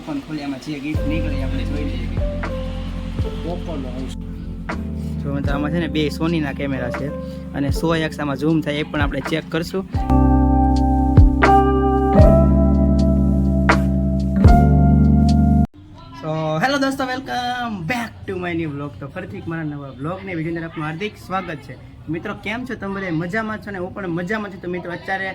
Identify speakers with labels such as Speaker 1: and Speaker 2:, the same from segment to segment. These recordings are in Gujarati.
Speaker 1: કૂપન ખોલી આમાં જે ગિફ્ટ નીકળે આપણે જોઈ લઈએ જો મિત્રો આમાં છે ને બે સોનીના કેમેરા છે અને 100x આમાં ઝૂમ થાય એ પણ આપણે ચેક કરશું. તો હેલો દોસ્તો, welcome back to my new blog. તો ફરીથી મારા નવા બ્લોગની વિડીયોની અંદર આપનું હાર્દિક સ્વાગત છે. મિત્રો કેમ છો તમે બધા? મજામાં છો ને? હું પણ મજામાં છું. તો મિત્રો અત્યારે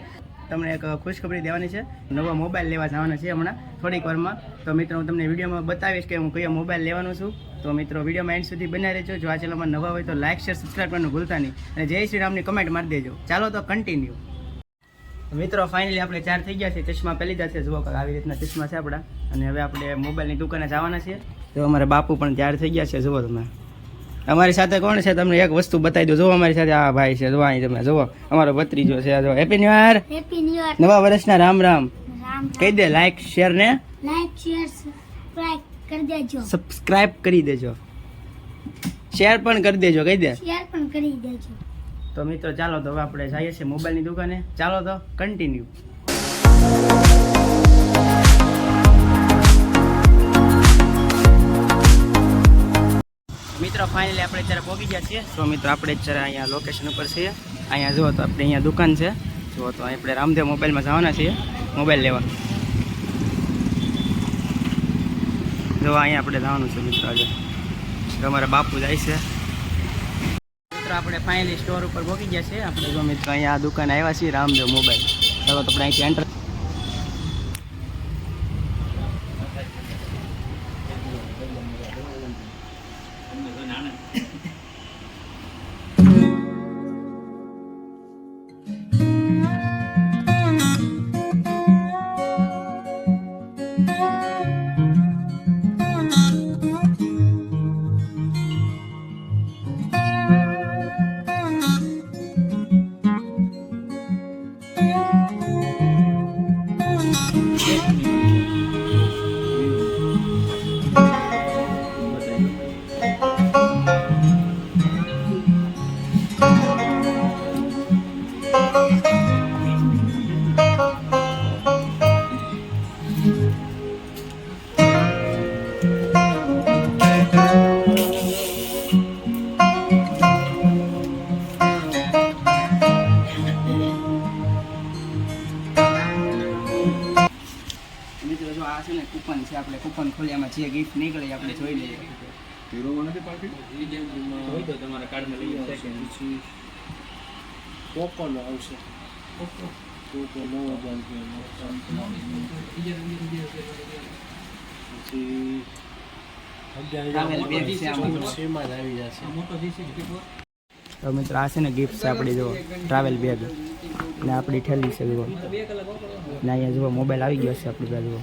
Speaker 1: તમને એક ખુશખબરી દેવાની છે. નવો મોબાઈલ લેવા જવાના છે હમણાં થોડીક વારમાં. તો મિત્રો હું તમને વિડીયોમાં બતાવીશ કે હું કયો મોબાઈલ લેવાનો છું. તો મિત્રો વિડીયોમાં એન્ડ સુધી બનાવી રહેજો. જો આ ચેનલમાં નવા હોય તો લાઇક શેર સબસ્ક્રાઈબ કરવાનું ભૂલતા નહીં અને જય શ્રી રામની કમેન્ટ મારી દેજો. ચાલો તો કન્ટિન્યુ. મિત્રો ફાઇનલી આપણે ચાર થઈ ગયા છે. ચશ્મા પહેલી જશે. જુઓ આવી રીતના ચશ્મા છે આપણા. અને હવે આપણે મોબાઈલની દુકાને જવાના છીએ. તો અમારે બાપુ પણ તૈયાર થઈ ગયા છે. જુઓ તમે અમારી સાથે કોણ છે તમને એક વસ્તુ બતાવી દો. જુઓ અમારી સાથે આ ભાઈ છે. જુઓ અહીં તમે જુઓ અમારો ભત્રીજો છે. જો હેપી ન્યુ યર, નવા વર્ષના રામ રામ. કહી દે લાઈક શેર ને સબસ્ક્રાઇબ કરી દેજો. શેર પણ કરી દેજો. કહી દે શેર પણ કરી દેજો. તો મિત્રો ચાલો તો હવે આપણે જઈએ છીએ મોબાઈલની દુકાને. ચાલો તો કન્ટિન્યુ. મિત્રો ફાઇનલી આપણે અત્યારે પહોંચી ગયા છીએ. તો મિત્રો આપણે અત્યારે અહીંયા લોકેશન ઉપર છીએ. અહીંયા જુઓ તો આપણે અહીંયા દુકાન છે. જુઓ તો આપણે રામદેવ મોબાઈલમાં જવાના છીએ મોબાઈલ લેવા. જો અહીંયા આપણે જવાનું છે મિત્રો. આજે તો અમારા બાપુ જાય છે. મિત્રો આપણે ફાઇનલી સ્ટોર ઉપર પહોંચી ગયા છે આપણે. જો મિત્રો અહીંયા આ દુકાન આવ્યા છીએ રામદેવ મોબાઈલ. ચાલો તો આપણે અહીંથી એન્ટર. કૂપન છે. આપણે કૂપન ખોલી આમાં જે ગિફ્ટ નીકળે આપણે જોઈ લઈએ. તમારા કાર્ડમાં લઈ આવશે. કૂપન આવશે. તો મિત્રો આ છે ને ગિફ્ટ છે આપણી. જુઓ ટ્રાવેલ બેગ ને આપણી ઠેલી છે. જુઓ ને અહીંયા જુઓ મોબાઈલ આવી ગયો છે આપણી પાસે. જુઓ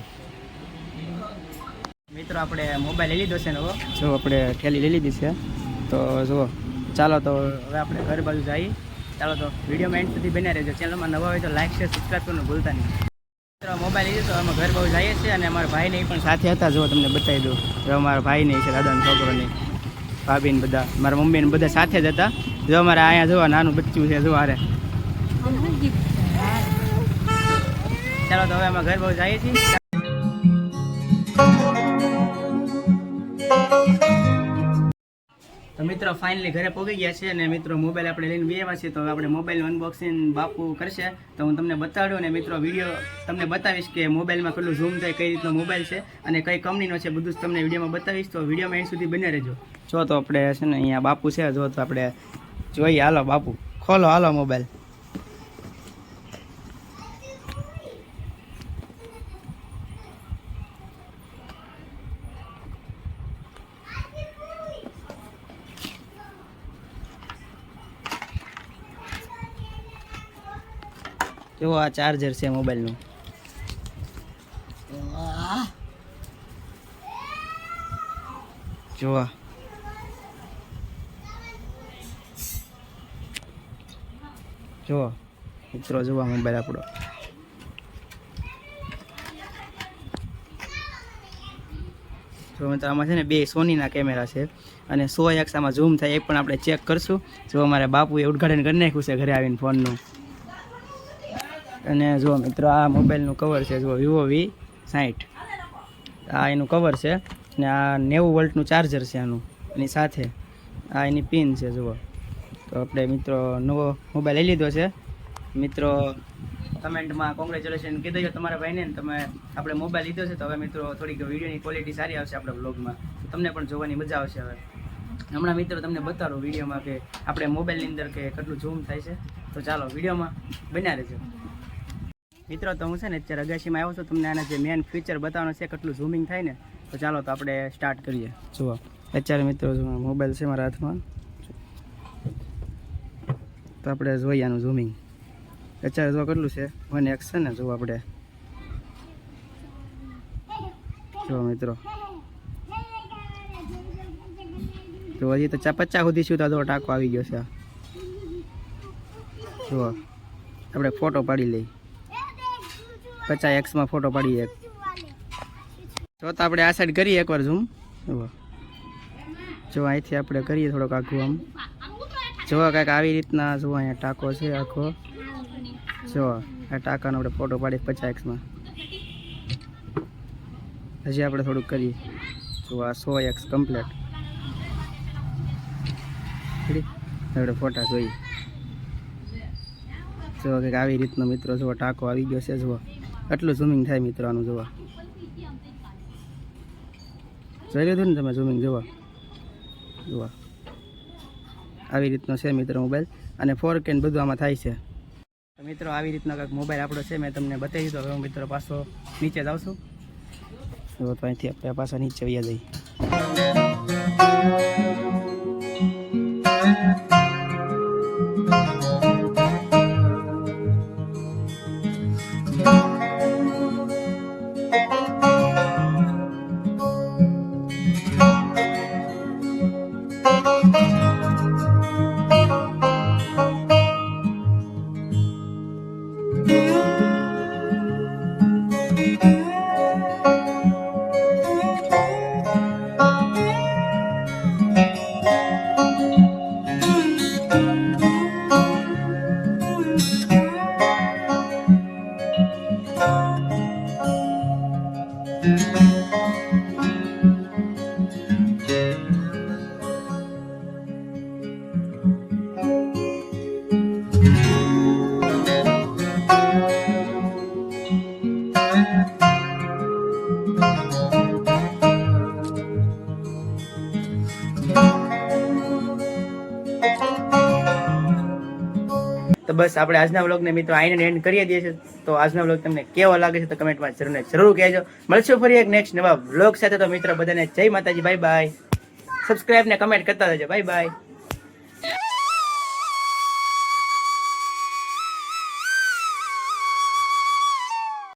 Speaker 1: મિત્રો આપણે મોબાઈલ લઈ લીધો છે ને. જો આપણે ઠેલી લઈ લીધી છે. તો જુઓ ચાલો તો હવે આપણે ઘર બાજુ જઈએ. ચાલો તો વિડીયોમાં એન્ડ સુધી બન્યા રહેજો. ચેનલમાં નવા હોય તો લાઈક શેર સબસ્ક્રાઈબ કરવાનું ભૂલતા નહીં. મિત્રો મોબાઈલ લીધો તો અમે ઘર બાજુ જઈએ છીએ અને અમારા ભાઈને પણ સાથે હતા. જો તમને બતાવી દઉં. જો અમારા ભાઈને છે, દાદાનો છોકરોને, ભાભીને બધા, મારા મમ્મીને બધા સાથે જ હતા. જો અમારે અહીંયા જોવા નાનું બચ્ચું છે. જો હારે. ચાલો તો હવે અમે ઘર બાજુ જઈએ છીએ. તો મિત્રો ફાઇનલી ઘરે પહોંચી ગયા છે અને મિત્રો મોબાઈલ આપણે લઈને બેવા છીએ. તો આપણે મોબાઈલનું અનબોક્સિંગ બાપુ કરશે તો હું તમને બતાડું અને મિત્રો વિડીયો તમને બતાવીશ કે મોબાઈલમાં કેટલું ઝૂમ થાય, કઈ રીતનો મોબાઈલ છે અને કઈ કંપનીનો છે, બધું જ તમને વિડીયોમાં બતાવીશ. તો વિડીયોમાં એન્ડ સુધી બને રહેજો. જો તો આપણે છે ને અહીંયા બાપુ છે. જો તો આપણે જોઈએ. હાલો બાપુ ખોલો, હાલો મોબાઈલ. જો આ ચાર્જર છે મોબાઈલનું. જો જો મિત્રો જોવા મોબાઈલ આપણો. જો મિત્રો આમાં છે ને બે સોનીના કેમેરા છે અને 100x આમાં ઝૂમ થાય એ પણ આપણે ચેક કરશું. જો અમારે બાપુએ ઉદ્ઘાટન કરી નાખ્યું છે ઘરે આવીને ફોનનું. અને જો મિત્રો આ મોબાઈલનું કવર છે. જો વિવો V60 આ એનું કવર છે ને આ 90 વોલ્ટનું ચાર્જર છે આનું એની સાથે. આ એની પિન છે જુઓ. તો આપણે મિત્રો નવો મોબાઈલ લઈ લીધો છે. મિત્રો કમેન્ટમાં કોંગ્રેચ્યુલેશન કહી દેજો તમારા ભાઈને. તમે આપણે મોબાઈલ લીધો છે તો હવે મિત્રો થોડીક વિડીયોની ક્વોલિટી સારી આવશે આપણા બ્લોગમાં. તમને પણ જોવાની મજા આવશે. હવે હમણાં મિત્રો તમને બતાડો વિડીયોમાં કે આપણે મોબાઈલની અંદર કે કેટલું ઝૂમ થાય છે. તો ચાલો વિડીયોમાં બન્યા રહેજો. મિત્રો તો હું છે ને અત્યારે અગાશીમાં આવ્યો છું. તમને આના જે મેન ફીચર બતાવવાનું છે કેટલું ઝૂમિંગ થાય ને. તો ચાલો તો આપણે સ્ટાર્ટ કરીએ. જુઓ અત્યારે મિત્રો મોબાઈલ છે મારા હાથમાં. તો આપણે જોઈએ આનું ઝૂમિંગ. અત્યારે જો કેટલું છે 1x છે ને. જુઓ આપણે જુઓ મિત્રો. તો હજી તો 50 સુધી શું તો ટાંકો આવી ગયો છે. જુઓ આપણે ફોટો પાડી લઈ 50x માં ફોટો પાડીએ. તો આપણે આ સાઈડ કરીએ એકવાર ઝૂમ. જુઓ જો અહીંથી આપણે કરીએ થોડોક આખું આમ. જુઓ કાંઈક આવી રીતના. જુઓ અહીંયા ટાંકો છે આખો. જુઓ આ ટાંકાનો આપણે ફોટો પાડીએ 50x માં. હજી આપણે થોડુંક કરીએ. જુઓ આ 100x કમ્પ્લીટ. આપણે ફોટા જોઈએ. જુઓ કંઈક આવી રીતનો મિત્રો. જુઓ ટાંકો આવી ગયો છે. જુઓ એટલું ઝૂમિંગ થાય મિત્રો આનું. જુઓ જોઈ લીધું ને તમે ઝૂમિંગ. જુઓ જુઓ આવી રીતનો છે મિત્રો મોબાઈલ. અને 4K ને બધું આમાં થાય છે. તો મિત્રો આવી રીતનો કંઈક મોબાઈલ આપણો છે. મેં તમને બતાવી દીધો. હવે હું મિત્રો પાછો નીચે જાઉં છું. તો અહીંથી આપણે પાછા નીચે વયા જઈએ. તો બસ આપણે આજના વ્લોગને મિત્રો આઈને એન્ડ કરી દઈએ છીએ. તો આજનો વ્લોગ તમને કેવો લાગે છે તો કમેન્ટમાં જરૂર કહેજો. મળશું ફરી એક નેક્સ્ટ નવા વ્લોગ સાથે. તો મિત્રો બધાને જય માતાજી. Bye bye. સબસ્ક્રાઇબ ને કમેન્ટ કરતા રહેજો. Bye bye.